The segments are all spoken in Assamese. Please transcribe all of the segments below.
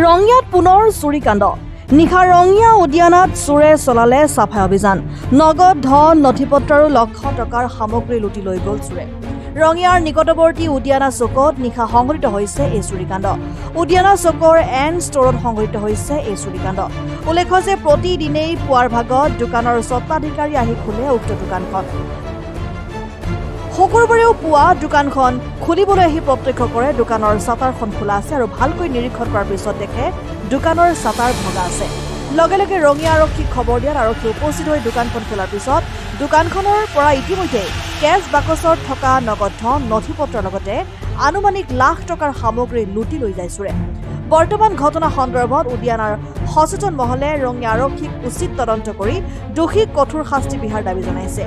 ৰঙিয়াত পুনৰ চুৰিকাণ্ড। নিশা ৰঙিয়া উদ্যানত চোৰে চলালে চাফাই অভিযান। নগদ ধন নথিপত্ৰ আৰু লক্ষ টকাৰ সামগ্ৰী লুটি লৈ গ'ল চোৰে। ৰঙিয়াৰ নিকটৱৰ্তী উদ্যানা চুকত নিশা সংঘটিত হৈছে এই চুৰিকাণ্ড। উদ্যানা চুকৰ এন ষ্টৰত সংঘটিত হৈছে এই চুৰিকাণ্ড। উল্লেখ্য যে প্ৰতিদিনেই পুৱাৰ ভাগত দোকানৰ স্বত্বাধিকাৰী আহি খোলে উক্ত দোকানখন। শুকুৰবাৰেও পুৱা দোকানখন খুলিবলৈ আহি প্ৰত্যক্ষ কৰে দোকানৰ চাটাৰখন খোলা আছে আৰু ভালকৈ নিৰীক্ষণ কৰাৰ পিছত দেখে দোকানৰ চাটাৰ ভগা আছে। লগে লগে ৰঙিয়া আৰক্ষীক খবৰ দিয়াত আৰক্ষী উপস্থিত হৈ দোকানখন খোলাৰ পিছত দোকানখনৰ পৰা ইতিমধ্যে কেছ বাকচত থকা নগদ ধন নথিপত্ৰৰ লগতে আনুমানিক লাখ টকাৰ সামগ্ৰী লুটি লৈ যায় চোৰে। বৰ্তমান ঘটনা সন্দৰ্ভত উদ্যানৰ সচেতন মহলে ৰঙিয়া আৰক্ষীক উচিত তদন্ত কৰি দোষীক কঠোৰ শাস্তি বিহাৰ দাবী জনাইছে।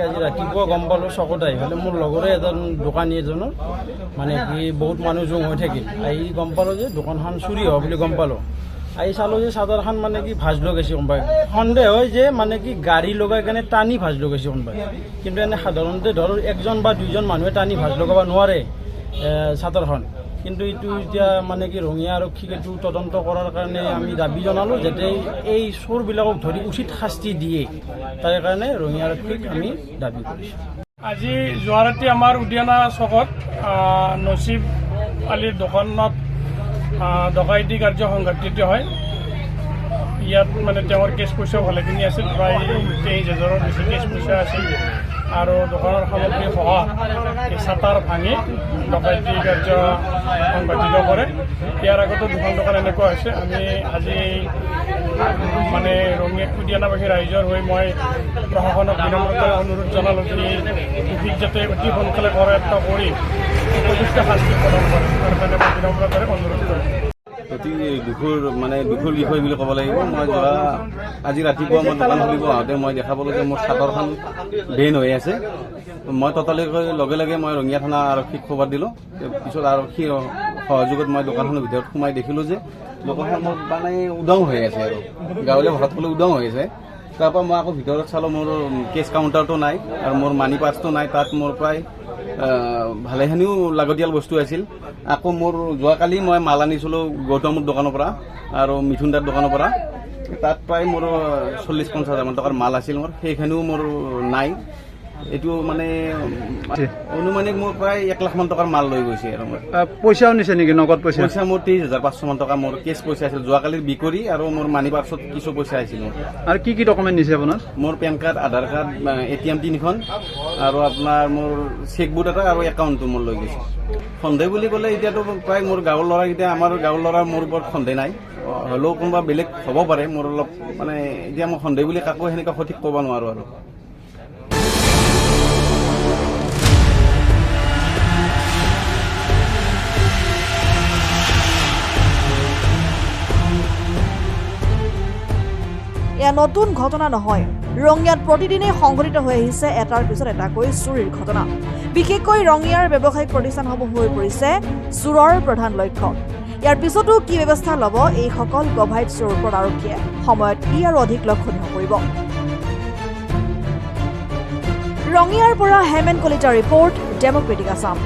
আজি ৰাতিপুৱা গম পালোঁ চকত আহি পেলাই মোৰ লগৰে এজন দোকানী এজনৰ মানে কি বহুত মানুহ জোং হৈ থাকিল। আহি গম পালোঁ যে দোকানখন চুৰি হোৱা বুলি গম পালোঁ। আহি চালোঁ যে চাদৰখন মানে কি ভাজ লগাইছে কোনোবাই। সন্দেহ হয় যে মানে কি গাড়ী লগাই কেনে টানি ভাজ লগাইছে কোনোবাই। কিন্তু এনে সাধাৰণতে ধৰ একজন বা দুইজন মানুহে টানি ভাজ লগাব নোৱাৰে চাদৰখন। কিন্তু এইটো এতিয়া মানে কি ৰঙিয়া আৰক্ষীক এইটো তদন্ত কৰাৰ কাৰণে আমি দাবী জনালোঁ যাতে এই চোৰবিলাকক ধৰি উচিত শাস্তি দিয়ে। তাৰ কাৰণে ৰঙিয়া আৰক্ষীক আমি দাবী কৰিছোঁ। আজি যোৱা ৰাতি আমাৰ উদ্যানা চকত নচিব আলীৰ দোকানত ডকাইতি কাৰ্য সংঘটিত হয়। ইয়াত মানে তেওঁৰ কেছ পইচাও ভালেখিনি আছিল, প্ৰায় 23,000ৰ বেছি কেছ পইচা আছিল আৰু দোকানৰ সামগ্ৰী সহ এই চাটাৰ ভাঙি ডকাইতি কাৰ্য সংঘটিত কৰে। ইয়াৰ আগতো দুখন দোকান এনেকুৱা হৈছে। আমি আজি মানে ৰঙিয়া উদ্যানবাসী ৰাইজৰ হৈ মই প্ৰশাসনক বিনম্ৰতাৰে অনুৰোধ জনালোঁ যে ট্ৰেফিক যাতে অতি সোনকালে কৰায়ত্ব কৰি উপযুক্ত শাস্তি প্ৰদান কৰে। তাৰ কাৰণে মই বিনম্ৰতাৰে অনুৰোধ কৰিছোঁ। অতি দুখৰ বিষয় বুলি ক'ব লাগিব। মই আজি ৰাতিপুৱা মই দোকান খুলিব আহোঁতে মই দেখা পালোঁ যে মোৰ চাদৰখন বেন হৈ আছে। মই ততালিকৈ লগে লগে মই ৰঙিয়া থানা আৰক্ষীক খবৰ দিলোঁ। পিছত আৰক্ষীৰ সহযোগত মই দোকানখনৰ ভিতৰত সোমাই দেখিলোঁ যে দোকানখন মোৰ মানে উদং হৈ আছে আৰু গাঁৱলীয়া ভাষাত ক'লে উদং হৈ আছে। তাৰপৰা মই আকৌ ভিতৰত চালোঁ মোৰ কেছ কাউণ্টাৰটো নাই আৰু মোৰ মানি পাৰ্চটো নাই। তাত মোৰ প্ৰায় ভালেখিনিও লাগতিয়াল বস্তু আছিল। আকৌ মোৰ যোৱাকালি মই মাল আনিছিলোঁ গৌতমৰ দোকানৰ পৰা আৰু মিথুন দাৰ দোকানৰ পৰা। তাত প্ৰায় মোৰ 40-50 হাজাৰমান টকাৰ মাল আছিল মোৰ, সেইখিনিও মোৰ নাই। এইটো মানে অনুমানিক মোৰ প্ৰায় 1 লাখমান টকাৰ মাল লৈ গৈছে আৰু মোৰ পইচাও নিছে নেকি? নগদ পইচা মোৰ 23,500মান টকা মোৰ কেছ পইচা আছিল যোৱাকালিৰ বিকৰি আৰু মোৰ মানি পাৰ্চত কিছু পইচা আছিল। আৰু কি কি ডকুমেণ্ট নিছে আপোনাৰ? মোৰ পেন কাৰ্ড, আধাৰ কাৰ্ড, ATM 3খন আৰু আপোনাৰ মোৰ চেকবুক এটা আৰু একাউণ্টটো মোৰ লৈ গৈছে। সন্দেহ বুলি ক'লে এতিয়াতো প্ৰায় মোৰ গাঁৱৰ ল'ৰাকেইটা, আমাৰ গাঁৱৰ ল'ৰাৰ মোৰ ওপৰত সন্দেহ নাই, হ'লেও কোনোবা বেলেগ হ'ব পাৰে। মোৰ অলপ মানে এতিয়া মই সন্দেহ বুলি কাকো সেনেকৈ সঠিক ক'ব নোৱাৰোঁ আৰু। এয়া নতুন ঘটনা নহয়। ৰঙিয়াত প্ৰতিদিনেই সংঘটিত হৈ আহিছে এটাৰ পিছত এটাকৈ চুৰিৰ ঘটনা। বিশেষকৈ ৰঙিয়াৰ ব্যৱসায়িক প্ৰতিষ্ঠানসমূহ হৈ পৰিছে চোৰৰ প্ৰধান লক্ষ্য। ইয়াৰ পিছতো কি ব্যৱস্থা ল'ব এইসকল গভাইত চোৰৰ ওপৰত আৰক্ষীয়ে? সময়ত ই আৰু অধিক লক্ষণীয় কৰিব। ৰঙিয়াৰ পৰা হেমেন কলিতাৰ ৰিপৰ্ট, ডেমক্ৰেটিক আছাম।